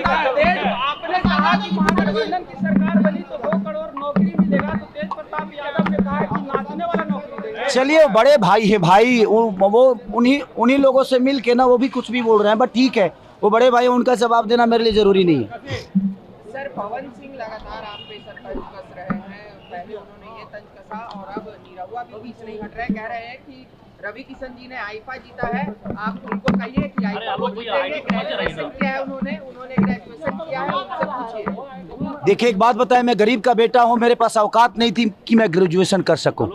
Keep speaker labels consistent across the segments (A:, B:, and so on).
A: आपने कहा कि महागठबंधन की सरकार बनी तो 2 करोड़ नौकरी मिलेगा, तो तेज प्रताप यादव ने कहा कि नाचने वाला नौकरी देगा।
B: चलिए, बड़े भाई है भाई, वो उन्हीं लोगों से मिल के ना वो भी कुछ भी बोल रहे हैं, बट ठीक है, वो बड़े भाई, उनका जवाब देना मेरे लिए जरूरी नहीं है।
A: सर, पवन सिंह लगातार आप पे सर तंज कस रहे हैं, पहले उन्होंने ये तंज कसा और अब निरहुआ भी बीच नहीं हट रहे, कह रहे हैं कि रवि किशन जी ने आईफा जीता है, आप उनको कहिए कि आईफा वो जीतेंगे। ग्रेजुएशन किया है उन्होंने ग्रेजुएशन किया है, उनसे पूछिए।
B: देखिए, एक बात बताएं, मैं गरीब का बेटा हूं, मेरे पास औकात नहीं थी कि मैं ग्रेजुएशन कर सकूं।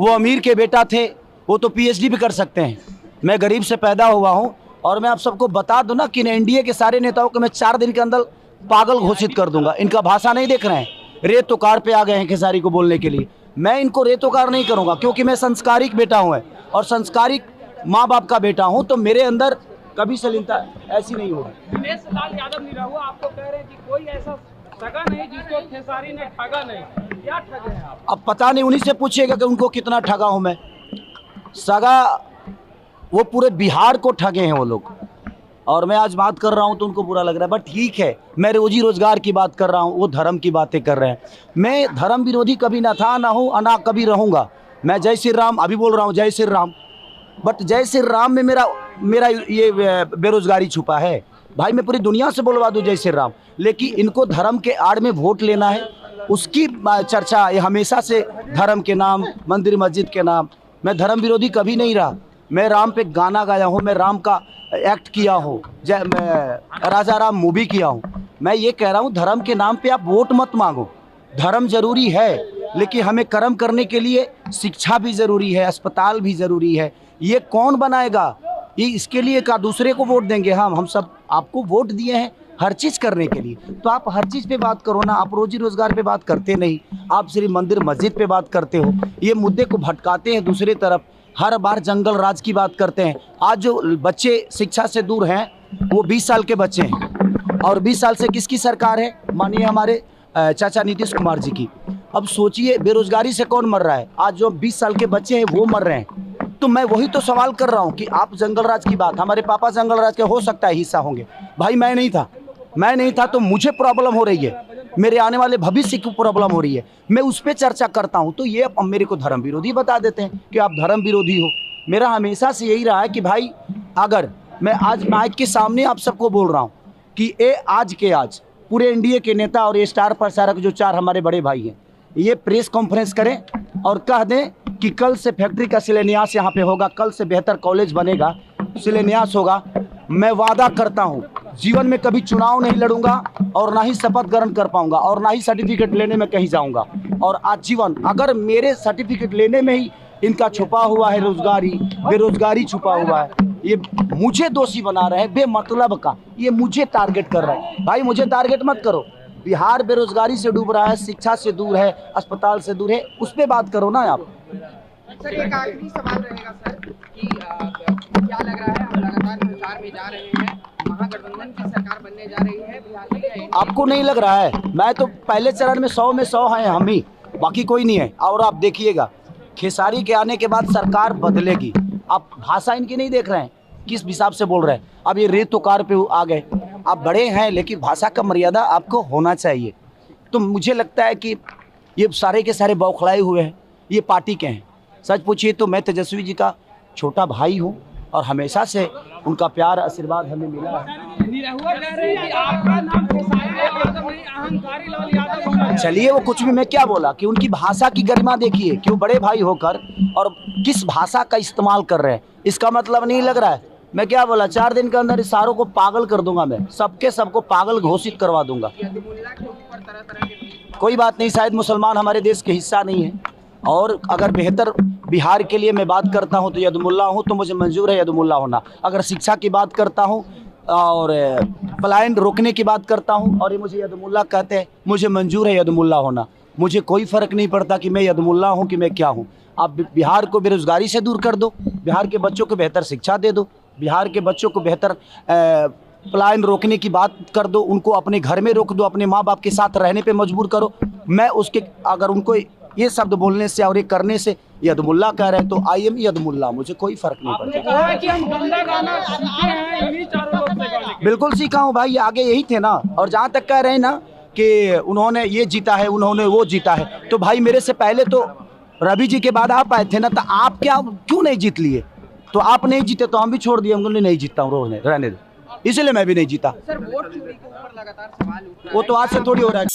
B: वो अमीर के बेटा थे, वो तो पीएचडी भी कर सकते हैं। मैं गरीब से पैदा हुआ हूं और मैं आप सबको बता दूं ना कि एनडीए के सारे नेताओं को मैं 4 दिन के अंदर पागल घोषित कर दूंगा। इनका भाषा नहीं देख रहे हैं, रेत कार पे आ गए हैं खेसारी को बोलने के लिए। मैं इनको रेतोकार नहीं करूंगा, क्योंकि मैं संस्कारिक बेटा हूं और संस्कारिक माँ बाप का बेटा हूं, तो मेरे अंदर कभी शालीनता ऐसी नहीं होगी।
A: दिनेश लाल यादव निरहुआ आपको कह रहे हैं कि कोई ऐसा ठगा नहीं जिसको खेसारी ने ठगा नहीं, क्या ठगे हैं आप?
B: अब पता नहीं, उन्हीं से पूछिएगा कि उनको कितना ठगा हूं मैं। सगा वो पूरे बिहार को ठगे हैं वो लोग, और मैं आज बात कर रहा हूं तो उनको बुरा लग रहा है, बट ठीक है, मैं रोजी रोजगार की बात कर रहा हूं, वो धर्म की बातें कर रहे हैं। मैं धर्म विरोधी कभी ना था, ना हूं, ना कभी रहूंगा। मैं जय श्री राम अभी बोल रहा हूं, जय श्री राम, बट जय श्री राम में मेरा ये बेरोजगारी छुपा है। भाई, मैं पूरी दुनिया से बोलवा दूं जय श्री राम, लेकिन इनको धर्म के आड़ में वोट लेना है, उसकी चर्चा ये हमेशा से धर्म के नाम, मंदिर मस्जिद के नाम। मैं धर्म विरोधी कभी नहीं रहा। मैं राम पे गाना गाया हूँ, मैं राम का एक्ट किया हूँ, मैं राजा राम मूवी किया हूँ। मैं ये कह रहा हूँ, धर्म के नाम पे आप वोट मत मांगो। धर्म जरूरी है, लेकिन हमें कर्म करने के लिए शिक्षा भी ज़रूरी है, अस्पताल भी ज़रूरी है। ये कौन बनाएगा? ये इसके लिए का दूसरे को वोट देंगे? हम सब आपको वोट दिए हैं हर चीज़ करने के लिए, तो आप हर चीज़ पे बात करो ना। आप रोजी रोजगार पे बात करते नहीं, आप सिर्फ मंदिर मस्जिद पे बात करते हो। ये मुद्दे को भटकाते हैं दूसरी तरफ, हर बार जंगल राज की बात करते हैं। आज जो बच्चे शिक्षा से दूर हैं वो 20 साल के बच्चे हैं, और 20 साल से किसकी सरकार है? मानिए हमारे चाचा नीतीश कुमार जी की। अब सोचिए, बेरोजगारी से कौन मर रहा है? आज जो 20 साल के बच्चे हैं वो मर रहे हैं। तो मैं वही तो सवाल कर रहा हूँ कि आप जंगल राज की बात, हमारे पापा जंगल राज के हो सकता है हिस्सा होंगे, भाई मैं नहीं था, तो मुझे प्रॉब्लम हो रही है, मेरे आने वाले भविष्य की प्रॉब्लम हो रही है, मैं उस पर चर्चा करता हूँ। तो ये अब मेरे को धर्म विरोधी बता देते हैं कि आप धर्म विरोधी हो। मेरा हमेशा से यही रहा है कि भाई, अगर मैं आज माइक के सामने आप सबको बोल रहा हूँ कि आज पूरे एनडीए के नेता और ये स्टार प्रचारक जो 4 हमारे बड़े भाई हैं, ये प्रेस कॉन्फ्रेंस करें और कह दें कि कल से फैक्ट्री का शिलान्यास यहाँ पे होगा, कल से बेहतर कॉलेज बनेगा, शिलान्यास होगा। मैं वादा करता हूँ, जीवन में कभी चुनाव नहीं लड़ूंगा और ना ही शपथ ग्रहण कर पाऊंगा और ना ही सर्टिफिकेट लेने में कहीं जाऊंगा। और आजीवन अगर मेरे सर्टिफिकेट लेने में ही इनका छुपा हुआ है बेरोजगारी छुपा हुआ है, ये मुझे दोषी बना रहे हैं बेमतलब का, ये मुझे टारगेट कर रहे हैं। भाई, मुझे टारगेट मत करो। बिहार बेरोजगारी से डूब रहा है, शिक्षा से दूर है, अस्पताल से दूर है, उस पर बात करो ना आप।
A: सर, एक आखिरी सवाल रहेगा सर कि क्या लग रहा है, हम लगातार प्रचार में जा रहे हैं, महागठबंधन की सरकार बनने जा रही है बिहार में? आपको
B: नहीं लग रहा है? मैं तो पहले चरण में 100 में 100 हैं हम ही, बाकी कोई नहीं है। और आप देखिएगा, खेसारी के आने के बाद सरकार बदलेगी। आप भाषा इनकी नहीं देख रहे हैं, किस हिसाब से बोल रहे हैं। अब ये रेतोकार पे आ गए। आप बड़े हैं, लेकिन भाषा का मर्यादा आपको होना चाहिए। तो मुझे लगता है कि ये सारे के सारे बौखलाए हुए हैं, ये पार्टी के हैं। सच पूछिए तो मैं तेजस्वी जी का छोटा भाई हूँ और हमेशा से उनका प्यार आशीर्वाद हमें मिला है। चलिए, वो कुछ भी, मैं क्या बोला कि उनकी भाषा की गरिमा देखिए कि वो बड़े भाई होकर और किस भाषा का इस्तेमाल कर रहे हैं। इसका मतलब नहीं लग रहा है। मैं क्या बोला, 4 दिन के अंदर इस सारों को पागल कर दूंगा, मैं सबको पागल घोषित करवा दूंगा। कोई बात नहीं, शायद मुसलमान हमारे देश के हिस्सा नहीं है, और अगर बेहतर बिहार के लिए मैं बात करता हूं तो यदुमुल्ला हूं, तो मुझे मंजूर है यदुमुल्ला होना। अगर शिक्षा की बात करता हूं और पलायन रोकने की बात करता हूं और ये मुझे यदुमुल्ला कहते हैं, मुझे मंजूर है यदुमुल्ला होना। मुझे कोई फ़र्क नहीं पड़ता कि मैं यदुमुल्ला हूं कि मैं क्या हूं। आप बिहार को बेरोजगारी से दूर कर दो, बिहार के बच्चों को बेहतर शिक्षा दे दो, बिहार के बच्चों को बेहतर पलायन रोकने की बात कर दो, उनको अपने घर में रोक दो, अपने माँ बाप के साथ रहने पे मजबूर करो। मैं उसके अगर उनको ये शब्द बोलने से और ये करने से यदुमुल्ला कह रहे हैं तो आई एम यदुमुल्ला, मुझे कोई फर्क नहीं पड़ता। बिल्कुल सीखा हूँ भाई, आगे यही थे ना। और जहाँ तक कह रहे हैं ना कि उन्होंने ये जीता है, उन्होंने वो जीता है, तो भाई मेरे से पहले तो रवि जी के बाद आप आए थे ना, तो आप क्या क्यों नहीं जीत लिए? तो आप नहीं जीते तो हम भी छोड़ दिए, हम बोले नहीं जीतता हूँ, रहने दो, इसलिए मैं भी नहीं जीता।
A: सर वोट चोरी के ऊपर लगातार सवाल उठ रहा है।
B: वो तो आज से थोड़ी हो रहा है।